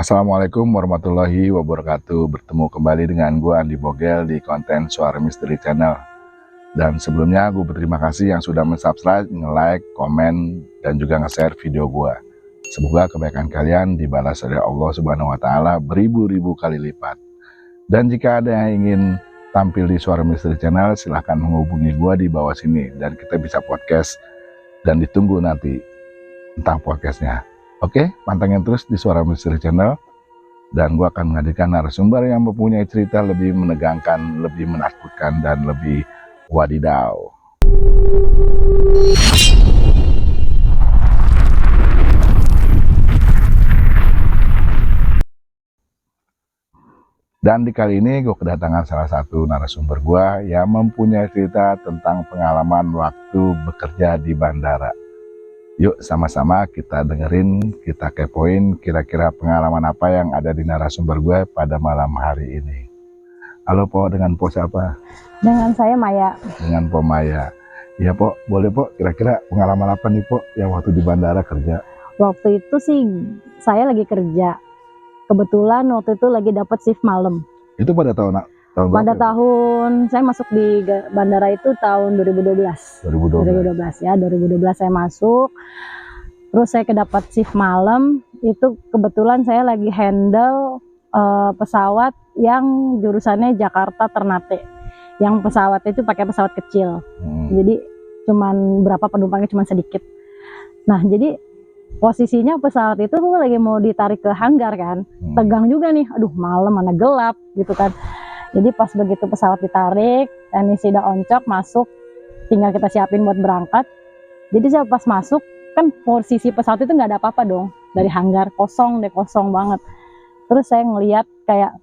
Assalamualaikum warahmatullahi wabarakatuh. Bertemu kembali dengan gue Andi Bogel di konten Suara Misteri Channel. Dan sebelumnya gue berterima kasih yang sudah mensubscribe, nge-like, komen, dan juga nge-share video gue. Semoga kebaikan kalian dibalas oleh Allah Subhanahu wa Ta'ala beribu-ribu kali lipat. Dan jika ada yang ingin tampil di Suara Misteri Channel, silahkan menghubungi gue di bawah sini dan kita bisa podcast dan ditunggu nanti tentang podcastnya. Oke, pantengin terus di Suara Misteri Channel dan gue akan menghadirkan narasumber yang mempunyai cerita lebih menegangkan, lebih menakutkan, dan lebih wadidaw. Dan di kali ini gue kedatangan salah satu narasumber gue yang mempunyai cerita tentang pengalaman waktu bekerja di bandara. Yuk sama-sama kita dengerin, kita kepoin kira-kira pengalaman apa yang ada di narasumber gue pada malam hari ini. Halo Po, dengan Po siapa? Dengan saya Maya. Dengan Po Maya. Ya Po, boleh Po, kira-kira pengalaman apa nih Po yang waktu di bandara kerja? Waktu itu sih saya lagi kerja. Kebetulan waktu itu lagi dapat shift malam. Itu pada tahun berapa? Pada tahun saya masuk di bandara itu tahun 2012. 2012 ya, 2012 saya masuk. Terus saya kedapat shift malam. Itu kebetulan saya lagi handle pesawat yang jurusannya Jakarta Ternate. Yang pesawatnya itu pakai pesawat kecil. Jadi cuman berapa penumpangnya cuman sedikit. Nah, jadi posisinya pesawat itu tuh lagi mau ditarik ke hanggar kan. Tegang juga nih. Aduh, malam mana gelap gitu kan. Jadi pas begitu pesawat ditarik, teknisi udah oncok masuk, tinggal kita siapin buat berangkat. Jadi saya pas masuk, kan posisi pesawat itu nggak ada apa-apa dong. Dari hanggar, kosong banget. Terus saya ngeliat kayak,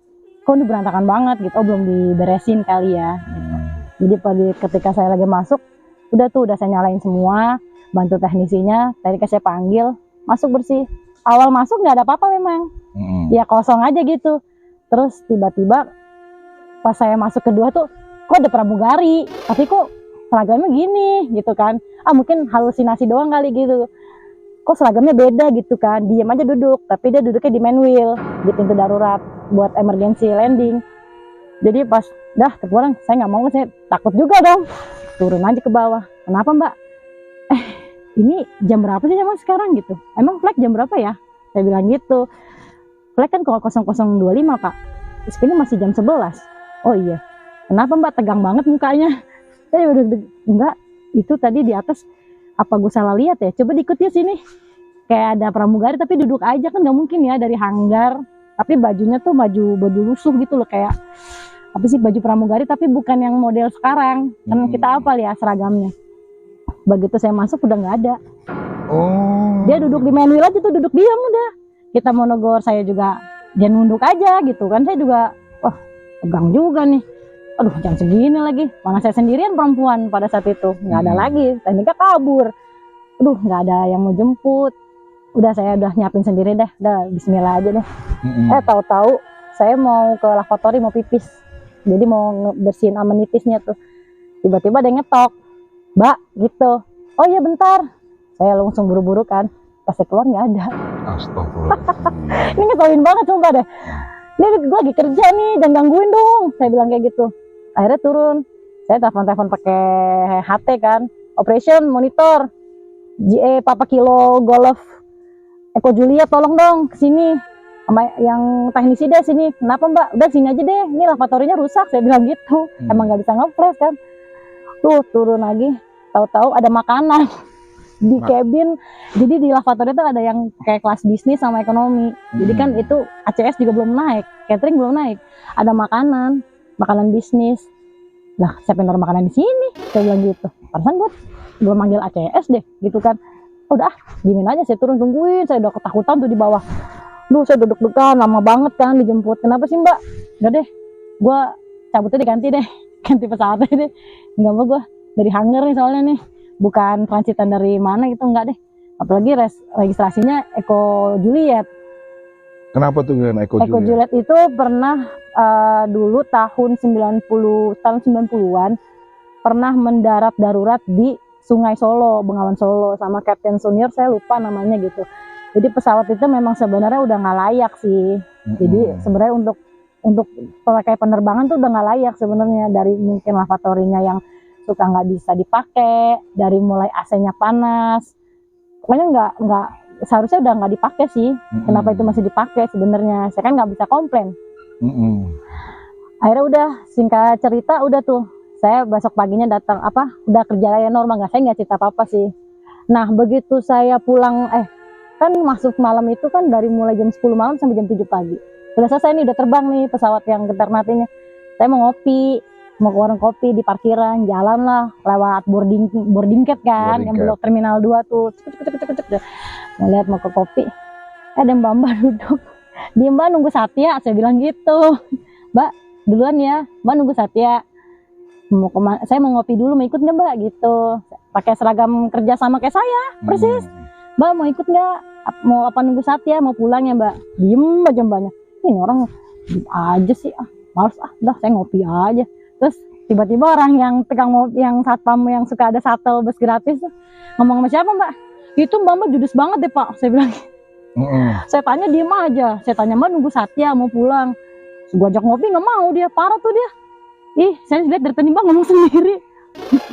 kok ini berantakan banget gitu, oh belum diberesin kali ya. Jadi ketika saya lagi masuk, udah saya nyalain semua, bantu teknisinya, tadi saya panggil, masuk bersih. Awal masuk nggak ada apa-apa memang, ya kosong aja gitu. Terus tiba-tiba pas saya masuk kedua tuh, kok ada pramugari, tapi kok seragamnya gini gitu kan. Mungkin halusinasi doang kali gitu. Kok seragamnya beda gitu kan, diam aja duduk, tapi dia duduknya di main wheel, di pintu darurat, buat emergency landing. Jadi pas, terpulang, saya nggak mau, saya takut juga dong. Turun aja ke bawah, kenapa Mbak? Ini jam berapa sih emang sekarang gitu? Emang flight jam berapa ya? Saya bilang gitu. Flight kan kalau 0025 Pak, ini masih jam 11. Oh iya, kenapa Mbak tegang banget mukanya? Saya udah enggak, itu tadi di atas apa gue salah lihat ya? Coba diikut ya sini. Kayak ada pramugari tapi duduk aja, kan nggak mungkin ya dari hanggar. Tapi bajunya tuh baju lusuh gitu loh, kayak apa sih, baju pramugari tapi bukan yang model sekarang. Kan kita hafal ya seragamnya. Begitu saya masuk udah nggak ada. Dia duduk di main wheel aja tuh, duduk diam udah. Kita mau negor saya juga, dia nunduk aja gitu kan. Saya juga, wah tegang juga nih. Aduh, jam segini lagi. Mana saya sendirian perempuan pada saat itu. Nggak ada lagi, tekniknya kabur. Aduh, nggak ada yang mau jemput. Saya udah nyiapin sendiri deh. Bismillah aja deh. Tahu-tahu saya mau ke lavatory, mau pipis. Jadi mau bersihin amenitisnya tuh. Tiba-tiba ada yang ngetok. Mbak, gitu. Oh iya bentar. Saya langsung buru-buru kan. Pas saya keluar nggak ada. Astagfirullah. Ini ngeselin banget sumpah deh. Ini gue lagi kerja nih, jangan gangguin dong. Saya bilang kayak gitu. Akhirnya turun. Saya telepon pakai HT kan. Operation monitor. GA Papa Kilo Golf Eko Juliet, tolong dong kesini. Sama yang teknisi deh sini. Kenapa Mbak? Udah sini aja deh. Ini lavatorinya rusak. Saya bilang gitu. Emang nggak bisa nge-flash kan. Tuh turun lagi. Tahu-tahu ada makanan di cabin. Jadi di lavatory itu ada yang kayak kelas bisnis sama ekonomi. Jadi kan itu ACS juga belum naik, catering belum naik. Ada makanan bisnis. Lah, siapa yang naruh makanan di sini? Saya bilang gitu. Perasaan gue belum manggil ACS deh, gitu kan. Udah, dimin aja, saya turun tungguin. Saya udah ketakutan tuh di bawah. Saya duduk-dudukan, lama banget kan dijemput. Kenapa sih Mbak? Udah deh, gue cabutnya diganti deh. Ganti pesawatnya deh. Enggak mau gue, dari hangar nih soalnya nih. Bukan transitan dari mana gitu, enggak deh. Apalagi registrasinya Eko Juliet. Kenapa tuh dengan Eko Juliet? Eko Juliet itu pernah dulu tahun 90-an pernah mendarat darurat di Sungai Solo, Bengawan Solo, sama Kapten Senior saya lupa namanya gitu. Jadi pesawat itu memang sebenarnya udah nggak layak sih. Jadi sebenarnya untuk pakai penerbangan tuh udah nggak layak sebenarnya, dari mungkin lavatorinya yang suka nggak bisa dipakai, dari mulai AC-nya panas, pokoknya nggak seharusnya udah nggak dipakai sih. Kenapa itu masih dipakai sebenarnya? Saya kan nggak bisa komplain. Akhirnya udah, singkat cerita udah tuh, saya besok paginya datang udah kerja kayak normal, saya nggak cerita apa-apa sih. Nah begitu saya pulang, kan masuk malam itu kan dari mulai jam 10 malam sampai jam 7 pagi. Udah selesai nih, udah terbang nih pesawat yang Ternate-nya. Saya mau ngopi, mau ke warung kopi di parkiran, jalan lah lewat boarding gate kan, yang blok terminal 2 tuh. Cek. Mau lihat mau ke kopi. Ada mbak-mbak duduk. Dia mbak nunggu Satya, saya bilang gitu. Mbak duluan ya, mbak nunggu Satya. Saya mau ngopi dulu, mau ikut nggak mbak gitu. Pakai seragam kerja sama kayak saya, persis. Mbak mau ikut nggak? Mau nunggu Satya, mau pulang ya mbak? Diem aja mbaknya. Ini orang diem aja sih, males udah saya ngopi aja. Terus tiba-tiba orang yang yang satpam yang suka ada shuttle bus gratis tuh ngomong sama siapa mbak? Itu mbak judes banget deh pak, saya bilang. Saya tanya diem aja, saya tanya mbak nunggu Satya mau pulang. Gua ajak ngopi nggak mau, dia parah tuh dia. Ih, saya lihat dari tadi mbak ngomong sendiri.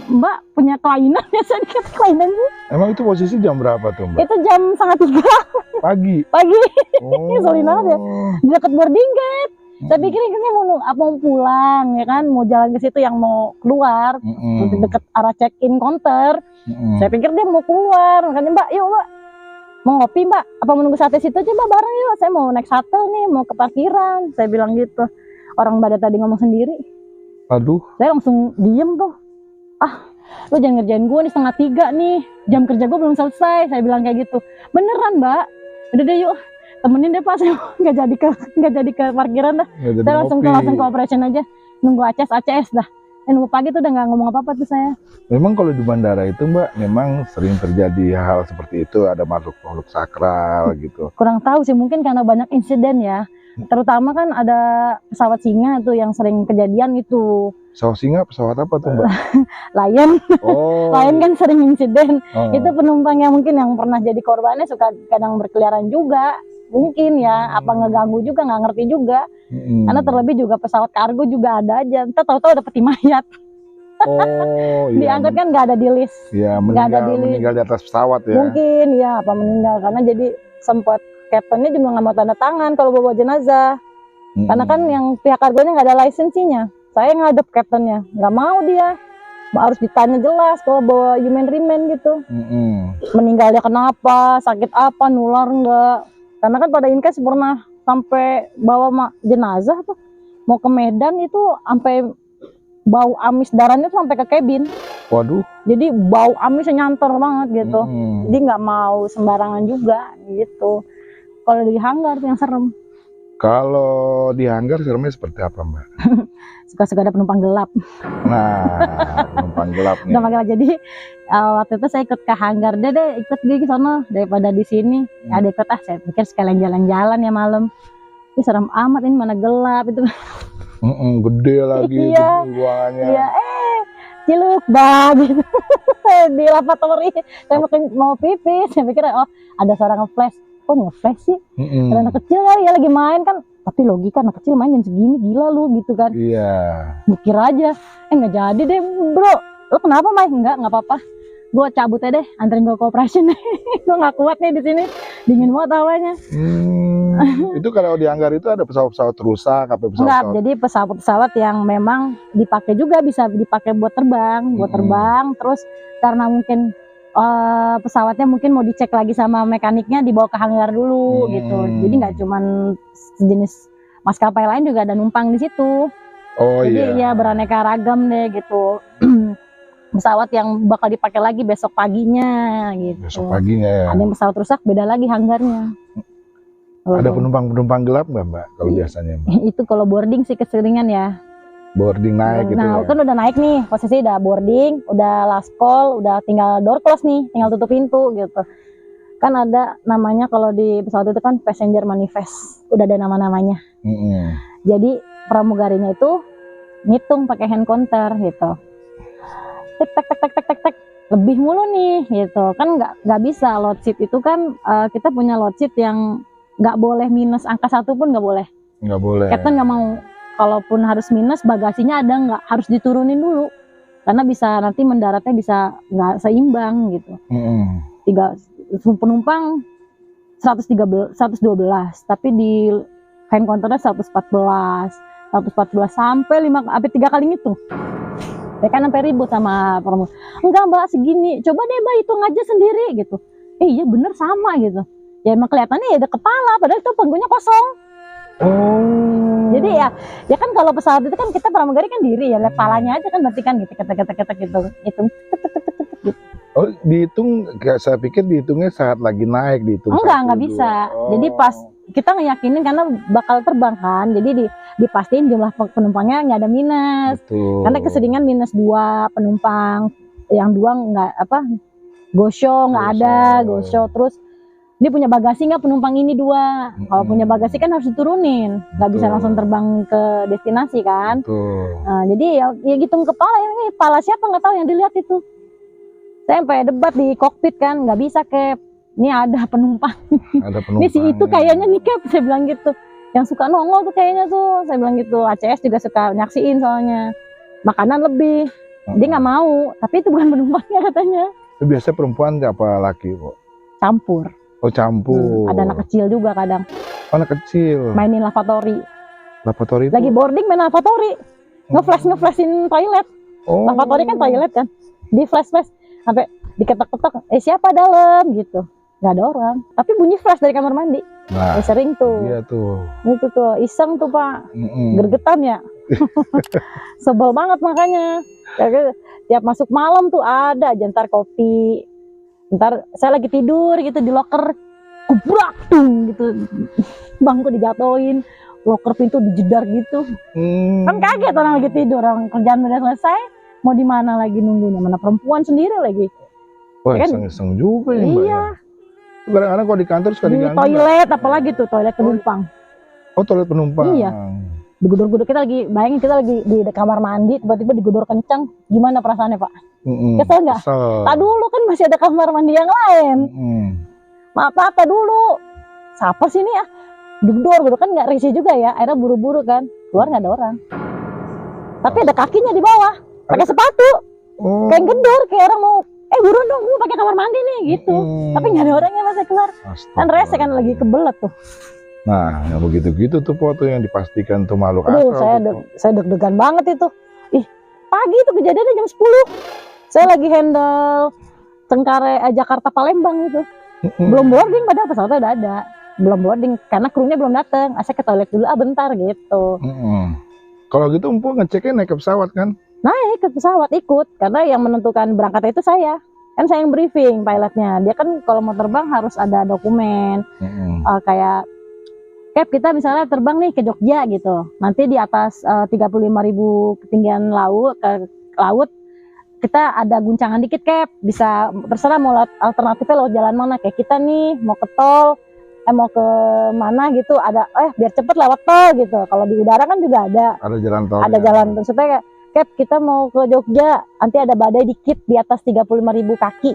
Mbak punya kelainan ya, saya dikata kelainan bu. Emang itu posisi jam berapa tuh mbak? Itu jam 2:30 pagi. Sorry banget ya, di dekat boarding gate. Saya pikir ini mau pulang ya kan, mau jalan ke situ yang mau keluar, deket arah check-in counter. Saya pikir dia mau keluar, makanya mbak yuk mbak, mau ngopi mbak, apa menunggu Satya situ aja mbak, bareng yuk, saya mau naik shuttle nih, mau ke parkiran. Saya bilang gitu. Orang mbak tadi ngomong sendiri. Aduh. Saya langsung diem tuh. Lo jangan ngerjain gue nih, 2:30 nih, jam kerja gue belum selesai. Saya bilang kayak gitu. Beneran mbak, udah deh yuk temenin deh pak, saya nggak jadi ke parkiran dah. Saya langsung ke operation aja, nunggu ACS dah. Nunggu pagi tuh udah nggak ngomong apa-apa tuh saya. Memang kalau di bandara itu mbak, memang sering terjadi hal seperti itu, ada makhluk sakral gitu. Kurang tahu sih, mungkin karena banyak insiden ya. Terutama kan ada pesawat singa tuh yang sering kejadian itu. Pesawat singa, pesawat apa tuh mbak? Lion. Lion kan sering insiden. Itu penumpang yang mungkin yang pernah jadi korbannya suka kadang berkeliaran juga. Mungkin ya, apa ngeganggu juga, nggak ngerti juga. Karena terlebih juga pesawat kargo juga ada aja. Entah tahu-tahu ada peti mayat. Diangkat kan nggak ada di list. Iya, meninggal di atas pesawat ya. Mungkin ya, apa meninggal karena jadi sempat captainnya juga nggak mau tanda tangan kalau bawa jenazah. Karena kan yang pihak kargonya nggak ada lisensinya. Saya ngadep captainnya, nggak mau dia. Harus ditanya jelas kalau bawa human remain gitu. Meninggalnya kenapa, sakit apa, nular nggak. Karena kan pada Inkes pernah sampai bawa jenazah tuh mau ke Medan itu sampai bau amis darahnya tuh sampai ke cabin. Waduh. Jadi bau amisnya nyantor banget gitu. Jadi nggak mau sembarangan juga gitu. Kalau di hanggar tuh yang serem. Kalau di hanggar seremnya seperti apa mbak? Suka-suka ada penumpang gelap. Nah, penumpang gelap nih. Penumpang gelap. Jadi waktu itu saya ikut ke hanggar, deh ikut di sana daripada di sini. Ada ikut saya pikir sekalian jalan-jalan ya malam. Ini serem amat, ini mana gelap itu. Gede lagi ruangannya. Iya, ciluk gitu. Di lavatory. Saya mau pipis, saya pikir ada suara nge-flash. Kok nge-flash sih? Ada anak kecil kali ya lagi main kan. Tapi logika anak kecil main jam segini, gila lu gitu kan. Iya. Mikir aja. Nggak jadi deh bro. Lu kenapa main? Nggak apa-apa. Gue cabut aja deh, anterin gue ke operation. Gue nggak kuat nih di sini. Dingin banget awalnya. Itu kalau di hanggar itu ada pesawat-pesawat rusak, apa pesawat? Enggak, jadi pesawat-pesawat yang memang dipakai juga, bisa dipakai buat terbang, terus karena mungkin pesawatnya mungkin mau dicek lagi sama mekaniknya, dibawa ke hanggar dulu gitu. Jadi nggak cuman sejenis maskapai lain, juga ada numpang di situ. Jadi ya beraneka ragam deh gitu. Pesawat yang bakal dipakai lagi besok paginya gitu. Besok paginya ya. Ada yang pesawat rusak, beda lagi hanggarnya. Ada penumpang gelap nggak mbak kalau biasanya mbak? Itu kalau boarding sih keseringan ya. Boarding naik gitu. Nah kan udah naik nih, posisi udah boarding, udah last call, udah tinggal door close nih, tinggal tutup pintu gitu. Kan ada namanya kalau di pesawat itu kan passenger manifest, udah ada nama-namanya. Jadi pramugarinya itu ngitung pakai hand counter gitu. Tek tek tek tek tek tek tek. lebih mulu nih gitu kan, nggak bisa load sheet itu kan, kita punya load sheet yang nggak boleh minus angka 1 pun nggak boleh. Nggak boleh. Captain nggak mau, kalaupun harus minus bagasinya ada nggak, harus diturunin dulu karena bisa nanti mendaratnya bisa nggak seimbang gitu. Penumpang 112 tapi di hand counternya 114 sampai 3 kali ngitung. Ya kan sampai ribut sama promo. Enggak mbak segini, coba deh mbak hitung aja sendiri gitu. Iya bener sama gitu. Ya emang kelihatannya ya ada kepala, padahal itu panggungnya kosong. Jadi ya kan kalau pesawat itu kan kita pramugari kan diri ya, lihat kepalanya aja kan berarti kan gitu, kata gitu, hitung. Oh dihitung, saya pikir dihitungnya saat lagi naik dihitung. Nggak bisa. Jadi pas kita ngeyakinin karena bakal terbang kan, jadi dipastiin jumlah penumpangnya nggak ada minus. Betul. Karena keseringan minus 2 penumpang, yang 2 nggak go show nggak ada, go show terus dia punya bagasi nggak penumpang ini 2. Kalau punya bagasi kan harus diturunin, nggak bisa langsung terbang ke destinasi kan. Nah, jadi ya hitung kepala, ini kepala siapa nggak tahu yang dilihat itu. Saya sampai debat di kokpit kan, nggak bisa Cap. Ini ada penumpang. Ini si itu kayaknya nih Cap, saya bilang gitu. Yang suka nongol tuh kayaknya tuh, saya bilang gitu. ACS juga suka nyaksiin soalnya. Makanan lebih, dia nggak mau. Tapi itu bukan penumpangnya katanya. Itu biasanya perempuan apa laki kok? Campur. Oh campur. Ada anak kecil juga kadang. Oh, anak kecil. Mainin lavatory. Lavatory itu? Lagi boarding main lavatory. Ngeflashin toilet. Lavatory kan toilet kan. Di flash sampai diketok-ketok. Siapa dalam gitu. Nggak ada orang, tapi bunyi flash dari kamar mandi. Nah, sering tuh. Iya tuh. Itu tuh iseng tuh Pak. Gergetan ya. Sebel banget makanya. Tiap masuk malam tuh ada aja, ntar kopi. Ntar saya lagi tidur gitu di loker, kubrak tuh gitu. Bangku dijatuhin, loker pintu dijedar gitu. Kan kaget orang lagi tidur, orang kerjaan udah selesai, mau di mana lagi nunggunya, mana perempuan sendiri lagi. Wah, ya kan? Iseng juga ya Mbak. Iya. Kadang-kadang kalau di kantor suka diganggu. Toilet apalagi tuh, toilet penumpang. Oh, toilet penumpang. Iya. Digedor-gedor, kita lagi, bayangin kita lagi di kamar mandi, tiba-tiba digedor kencang, gimana perasaannya Pak? Kesel nggak? Tak dulu kan masih ada kamar mandi yang lain. Maaf apa dulu? Siapa sih ini ya? Digedor kan nggak risih juga ya, akhirnya buru-buru kan, keluar nggak ada orang. Tapi ada kakinya di bawah, pakai sepatu, kayak gedor, kayak orang mau buruan dong, gue pakai kamar mandi nih gitu. Tapi nggak ada orangnya pas saya keluar. Kan rese kan lagi kebelet tuh. Nah, yang begitu-gitu tuh foto yang dipastikan tuh makhluk astral. Saya deg-degan banget itu. Pagi itu kejadiannya jam 10. Saya lagi handle Cengkareng Jakarta Palembang itu. Belum boarding padahal pesawatnya udah ada. Belum boarding karena krunya belum datang. Saya ke toilet dulu bentar gitu. Kalau gitu Empu ngeceknya naik ke pesawat kan? Naik ke pesawat ikut, karena yang menentukan berangkat itu saya. Kan saya yang briefing pilotnya. Dia kan kalau mau terbang harus ada dokumen. Kayak Cap, kita misalnya terbang nih ke Jogja gitu. Nanti di atas 35.000 ketinggian laut, kita ada guncangan dikit Cap. Bisa terserah mau alternatifnya lewat jalan mana. Kayak kita nih mau ke tol, mau ke mana gitu, ada biar cepet lewat tol gitu. Kalau di udara kan juga ada jalan tol. Ada jalan maksudnya Cap, kita mau ke Jogja, nanti ada badai dikit di atas 35.000 kaki.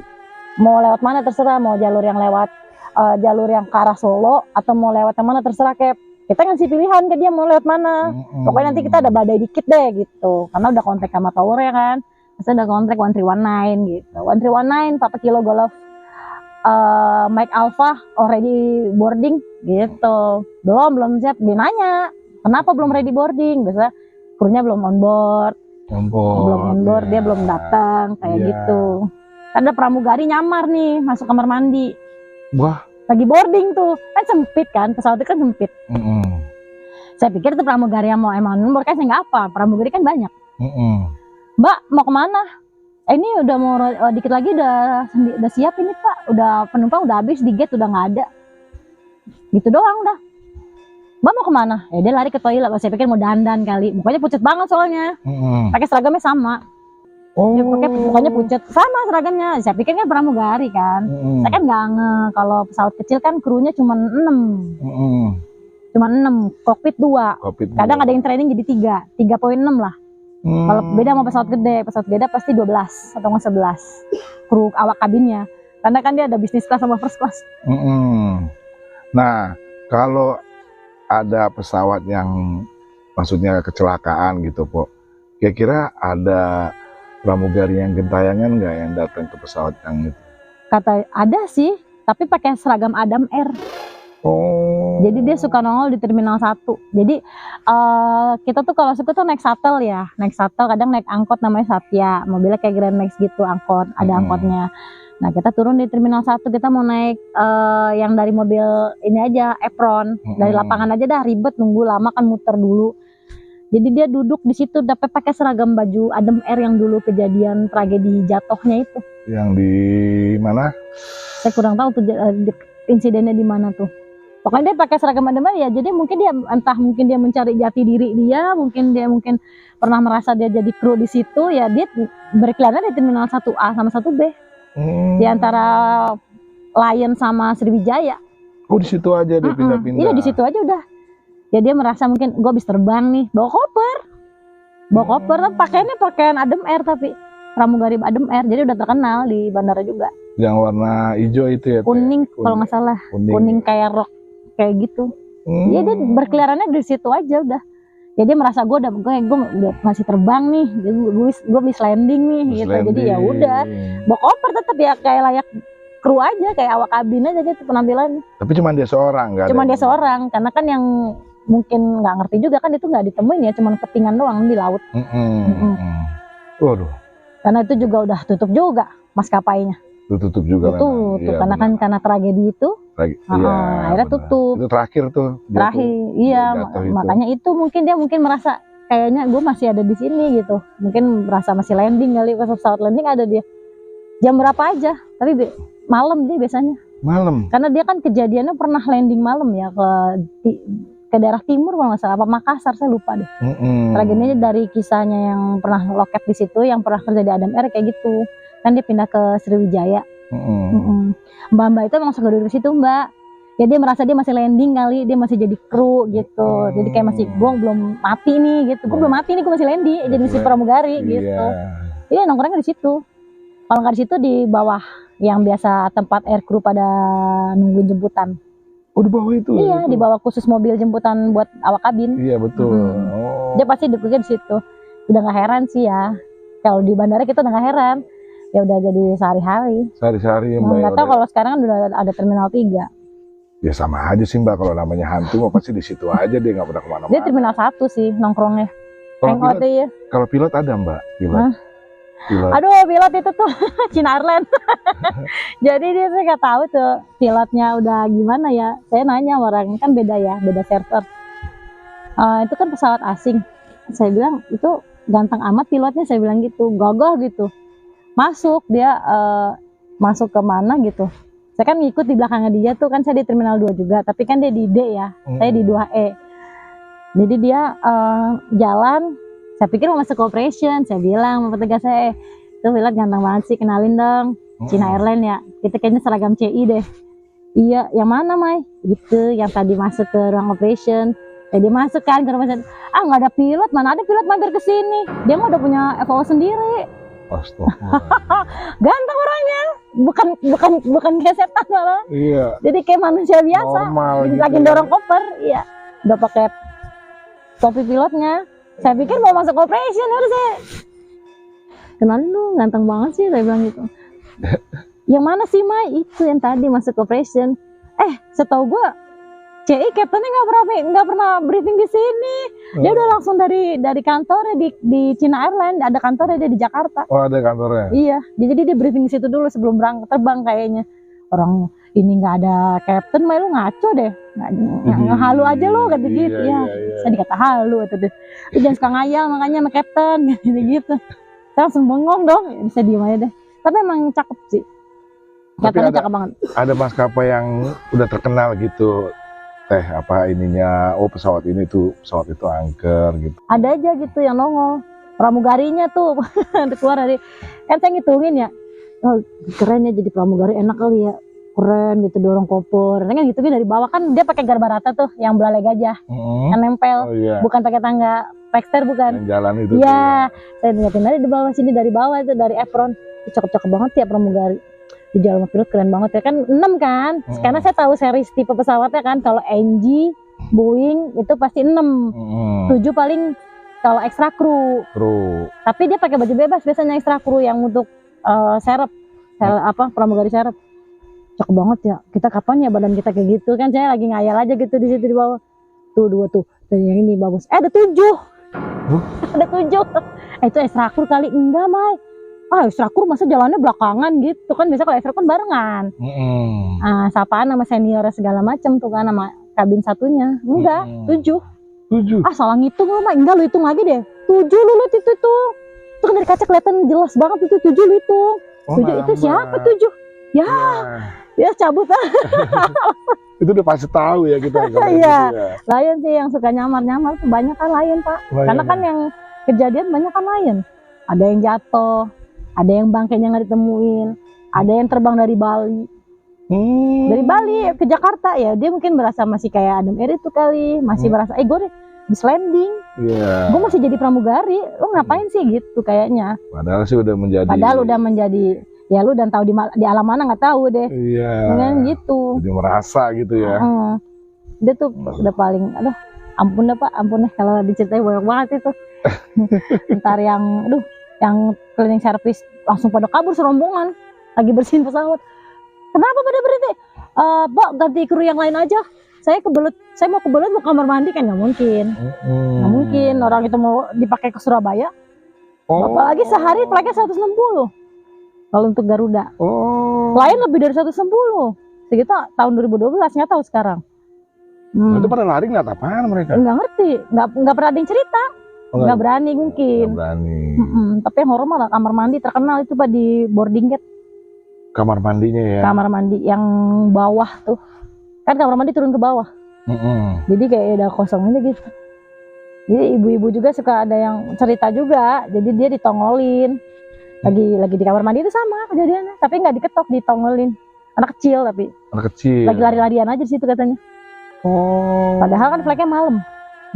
Mau lewat mana terserah, mau jalur yang lewat jalur yang ke arah Solo atau mau lewat yang mana terserah Cap. Kita ngasih pilihan ke dia mau lewat mana. Pokoknya nanti kita ada badai dikit deh gitu. Karena udah kontak sama tower ya kan. Saya udah kontak 1319 gitu. 1319 Papa Kilo Golf Mike Alpha already boarding gitu. Belum siap. Dia nanya, kenapa belum ready boarding? Biasa krunya belum on board. Belum on board, dia belum datang kayak gitu. Ada pramugari nyamar nih masuk kamar mandi. Wah. Lagi boarding tuh, kan sempit kan, pesawat itu kan sempit. Saya pikir itu pramugari yang mau emang on board kan, saya nggak apa, pramugari kan banyak. Mbak mau kemana? Ini udah mau dikit lagi udah siap ini Pak, udah penumpang udah habis di gate udah nggak ada. Gitu doang udah. Mbak mau kemana? Dia lari ke toilet. Saya pikir mau dandan kali. Mukanya pucat banget soalnya. Pakai seragamnya sama. Dia pakai mukanya pucat sama seragamnya. Saya pikir kan pramugari kan. Saya kan nggak kalau pesawat kecil kan krunya cuma 6. Cuma 6. Kokpit 2. Kadang ada yang training jadi 3. 3.6 lah. Kalau beda sama pesawat gede pasti 12 atau 11. kru awak kabinnya. Karena kan dia ada bisnis kelas sama first class. Nah, kalau ada pesawat yang maksudnya kecelakaan gitu, Po, kira-kira ada pramugari yang gentayangan nggak yang datang ke pesawat yang itu? Kata ada sih, tapi pakai seragam Adam Air. Oh. Jadi dia suka nongol di Terminal 1. Jadi kita tuh kalau suka tuh naik shuttle ya, naik shuttle, kadang naik angkot namanya Satya, mobilnya kayak Grand Max gitu, angkot, ada angkotnya. Nah kita turun di Terminal 1, kita mau naik yang dari mobil ini aja, apron, dari lapangan aja dah, ribet, nunggu lama kan, muter dulu. Jadi dia duduk di situ, dapat pakai seragam baju Adam Air yang dulu kejadian tragedi jatuhnya itu. Yang di mana? Saya kurang tahu tuh insidennya di mana tuh. Pokoknya dia pakai seragam Adam Air ya, jadi mungkin dia entah mungkin dia mencari jati diri dia, mungkin pernah merasa dia jadi kru di situ ya, dia berkelana di Terminal 1A sama 1B. Di antara Lion sama Sriwijaya. Oh di situ aja dia pindah-pindah. Iya di situ aja udah. Ya dia merasa mungkin gue habis terbang nih, bawa koper, pakaiannya pakaian Adam Air tapi pramugari Adam Air, jadi udah terkenal di bandara juga. Yang warna hijau itu ya? Kuning kalau nggak salah, kuning kayak rok kayak gitu. Ya dia berkeliarannya di situ aja udah. Jadi dia merasa gue udah masih terbang nih, gue bisa landing nih gitu. Jadi ya udah, bawa koper tetap ya kayak layak kru aja, kayak awak kabin aja gitu penampilannya. Tapi cuma dia seorang, nggak? Cuma dia seorang, karena kan yang mungkin nggak ngerti juga kan itu nggak ditemuin ya, cuma kepingan doang di laut. Waduh. Karena itu juga udah tutup juga maskapainya. Tutup juga. Tutup, ya, karena benar. Kan karena tragedi itu. Iya, akhirnya benar. Tutup. Itu terakhir tuh. Terakhir, iya. Makanya itu mungkin dia merasa kayaknya gue masih ada di sini gitu. Mungkin merasa masih landing kali, pas pesawat landing ada dia. Jam berapa aja, tapi malam dia biasanya. Malam. Karena dia kan kejadiannya pernah landing malam ya ke daerah timur kalau nggak salah, apa Makassar saya lupa deh. Tragedinya dari kisahnya yang pernah loket di situ, yang pernah kerja di Adam Air kayak gitu. Kan dia pindah ke Sriwijaya. Mbak itu emang suka duduk di situ Mbak. Ya dia merasa dia masih landing kali, dia masih jadi kru gitu. Jadi kayak masih gue belum mati nih gitu. Gue belum mati nih, gue masih landing, jadi masih pramugari gitu. Iya nongkrongnya di situ. Kalau nggak di situ di bawah yang biasa tempat air crew pada nungguin jemputan. Oh di bawah itu? Iya, di bawah khusus mobil jemputan buat awak kabin. Iya betul. Dia pasti duduknya di situ. Udah nggak heran sih ya. Kalau di bandara kita udah nggak heran. Ya udah jadi sehari-hari. Sehari-hari Mbak. Nggak tahu kalau sekarang kan udah ada Terminal 3. Ya sama aja sih Mbak, kalau namanya hantu mah pasti di situ aja, dia nggak pernah kemana-mana. Dia Terminal 1 sih nongkrongnya. Kalau pilot ada Mbak? Pilot. Aduh pilot itu tuh China Airlines. Jadi dia saya nggak tahu tuh pilotnya udah gimana ya. Saya nanya orang kan beda ya, beda server. Itu kan pesawat asing. Saya bilang itu ganteng amat pilotnya, saya bilang gitu, gagah gitu. Masuk dia masuk ke mana gitu. Saya kan ngikut di belakangnya dia tuh, kan saya di Terminal 2 juga, tapi kan dia di D ya, saya di 2E. Jadi dia jalan. Saya pikir mau masuk operation, saya bilang sama petugas saya, itu pilot ganteng banget sih, kenalin dong, China Airlines ya, kita kayaknya seragam CI deh. Iya, yang mana Mai? Gitu, yang tadi masuk ke ruang operation. Dia masuk kan ke ruang operation, nggak ada pilot, mana ada pilot mampir ke sini, dia mah udah punya FO sendiri. Astaga. Ganteng orangnya, bukan kayak setan malah. Iya. Jadi kayak manusia biasa, normal lagi gitu dorong koper, iya, udah pakai topi pilotnya. Saya pikir mau masuk operation, harus saya kenalin lu, ganteng banget sih, saya bilang gitu. Yang mana sih Mai? Itu yang tadi masuk operation. Setahu gua CI captainnya nggak pernah briefing di sini. Dia udah langsung dari kantornya di China Airlines, ada kantornya dia di Jakarta. Oh ada kantornya? Iya, jadi dia briefing di situ dulu sebelum berangkat terbang kayaknya. Orang ini nggak ada captain, Mai lu ngaco deh, ngehalu aja lo kata gitu. Iya. Saya dikata halu atau deh, jangan suka ngayal makanya sama captain gitu. Saya langsung bengong dong, bisa diem aja deh. Tapi emang cakep sih, captainnya cakep banget. Ada maskapai yang udah terkenal gitu, apa ininya, pesawat itu angker gitu. Ada aja gitu yang nongol, pramugarinya tuh keluar dari, kan saya ngitungin ya. Oh, keren ya jadi pramugari, enak kali ya. keren gitu, dorong koper. Kan gitu dari bawah kan dia pakai garba rata tuh, yang belalai gajah, kan nempel, bukan pakai tangga plekster, bukan. Yang jalan itu. Iya, saya liatin dari bawah sini, dari bawah itu dari apron, cakep-cakep banget ya pramugari. Di jalan pilot keren banget ya kan, 6 kan. Karena saya tahu series tipe pesawatnya kan, kalau NG, Boeing itu pasti 6, 7 paling kalau ekstra kru. Tapi dia pakai baju bebas biasanya ekstra kru yang untuk serep, pramugari serep. Cakep banget ya. Kita kapan ya badan kita kayak gitu kan? Saya lagi ngayal aja gitu di situ di bawah. Tuh 2 tuh. Dan yang ini bagus. Ada 7. Ada 7. Itu ekstra kru kali. Enggak, Mai. Ekstra kru masa jalannya belakangan gitu kan? Biasa kalau ekstra kru barengan. Sapaan sama senior segala macam tuh kan, sama kabin satunya. Enggak, 7. Salah ngitung lu, Mai. Enggak, lu hitung lagi deh. 7 lu lihat itu tuh. Itu kan dari kaca kelihatan jelas banget itu 7 lu hitung. 7 itu siapa 7? Ya cabut lah. Itu udah pasti tahu ya kita. Iya, Lion sih yang suka nyamar-nyamar, banyak kan Lion, Pak. Karena kan yang kejadian banyak kan Lion. Ada yang jatuh, ada yang bangkainya nggak ditemuin, ada yang terbang dari Bali. Dari Bali ke Jakarta ya, dia mungkin berasa masih kayak Adam Air itu kali, masih berasa gue di landing. Gue masih jadi pramugari, lo ngapain sih gitu kayaknya. Padahal sih udah menjadi. Ya lu dan tahu di alam mana nggak tahu deh. Dengan gitu. Jadi merasa gitu ya. Dia tuh udah paling, ampun deh Pak, ampun deh kalau diceritain banyak banget itu. Ntar yang cleaning service langsung pada kabur serombongan, lagi bersihin pesawat. Kenapa pada berhenti? Pak, ganti kru yang lain aja. Saya mau kebelet mau kamar mandi kan nggak mungkin. Nggak mungkin orang itu mau dipakai ke Surabaya. Apalagi sehari flightnya 160. Kalau untuk Garuda, lain lebih dari 160. Segitu tahun 2012, nggak tahu sekarang. Itu pada lari nggak apaan mereka? Nggak ngerti, nggak pernah ada yang cerita, nggak berani mungkin. Nggak berani. Tapi yang horor malah kamar mandi terkenal itu Pak di boarding gate. Kamar mandinya ya? Kamar mandi yang bawah tuh, kan kamar mandi turun ke bawah. Jadi kayak ada kosong aja gitu. Jadi ibu-ibu juga suka ada yang cerita juga, jadi dia ditongolin. Lagi di kamar mandi itu sama kejadiannya, tapi nggak diketok, ditongolin. Anak kecil tapi. Lagi lari-larian aja di situ katanya. Padahal kan flightnya malam.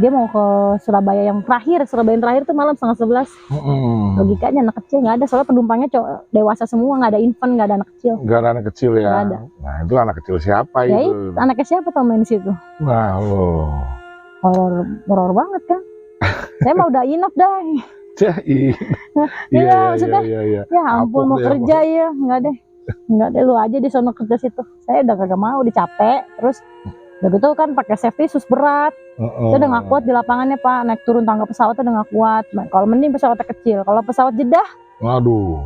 Dia mau ke Surabaya yang terakhir tuh malam 10:30. Logikanya anak kecil nggak ada, soalnya penumpangnya dewasa semua, nggak ada infant, nggak ada anak kecil. Nggak ada anak kecil ya? Nggak ada. Nah itu anak kecil siapa ya itu? Anaknya siapa tuh main di situ? Horor banget kan? Saya mah udah enough dah. Iya, maksudnya ya ampun mau kerja ya, enggak deh lu aja di sono kerja situ. Saya udah kagak mau, dicapek. Terus udah gitu kan pakai safety sus berat. Saya udah nggak kuat di lapangannya Pak, naik turun tangga pesawatnya udah nggak kuat. Kalau mending pesawatnya kecil, kalau pesawat Jeddah, waduh,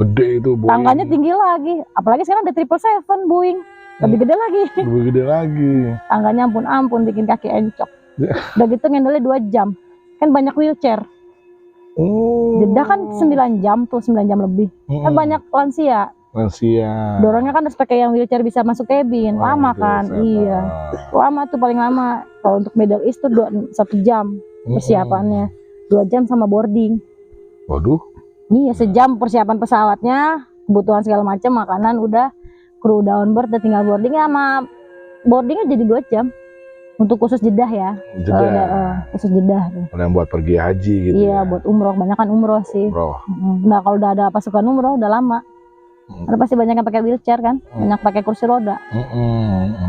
gede itu Boeing. Tangganya tinggi lagi, apalagi sekarang ada 777 Boeing, lebih gede lagi. Tangganya ampun bikin kaki encok. Udah gitu ngendelnya 2 jam, kan banyak wheelchair. Jeddah kan 9 jam tuh, 9 jam lebih. Kan banyak lansia. Dorongnya kan harus pakai yang wheelchair bisa masuk cabin. Lama kan? Iya. Lama tuh paling lama. Kalau untuk Middle East tuh 1 jam persiapannya. 2 jam sama boarding. Waduh. Iya, sejam persiapan pesawatnya, kebutuhan segala macam, makanan udah, kru udah on board, udah tinggal boarding sama boardingnya jadi 2 jam. Untuk khusus Jeddah ya. Khusus Jeddah tuh. Kalau yang buat pergi haji gitu. Iya, buat umroh, banyak kan umroh sih. Nah, kalau udah ada pasukan umroh udah lama. Karena pasti banyak yang pakai wheelchair kan, banyak pakai kursi roda.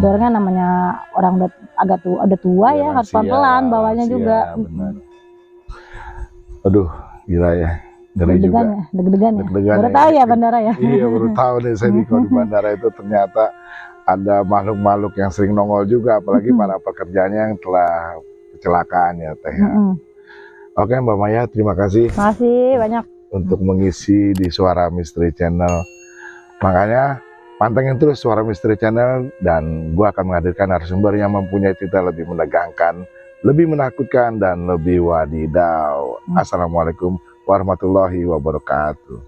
Dorongnya namanya orang udah agak tua ya, harus pelan-pelan bawanya juga. Bener. Aduh, gila ya. Deg-degan ya. Baru tahu ya bandara ya. Iya, baru tahu nih saya di bandara itu ternyata ada makhluk-makhluk yang sering nongol juga, apalagi para pekerjanya yang telah kecelakaan ya Teh. Oke Mbak Maya, terima kasih. Terima kasih banyak untuk mengisi di Suara Misteri Channel. Makanya pantengin terus Suara Misteri Channel, dan gua akan menghadirkan narasumber yang mempunyai cerita lebih menegangkan, lebih menakutkan, dan lebih wadidaw. Assalamualaikum warahmatullahi wabarakatuh.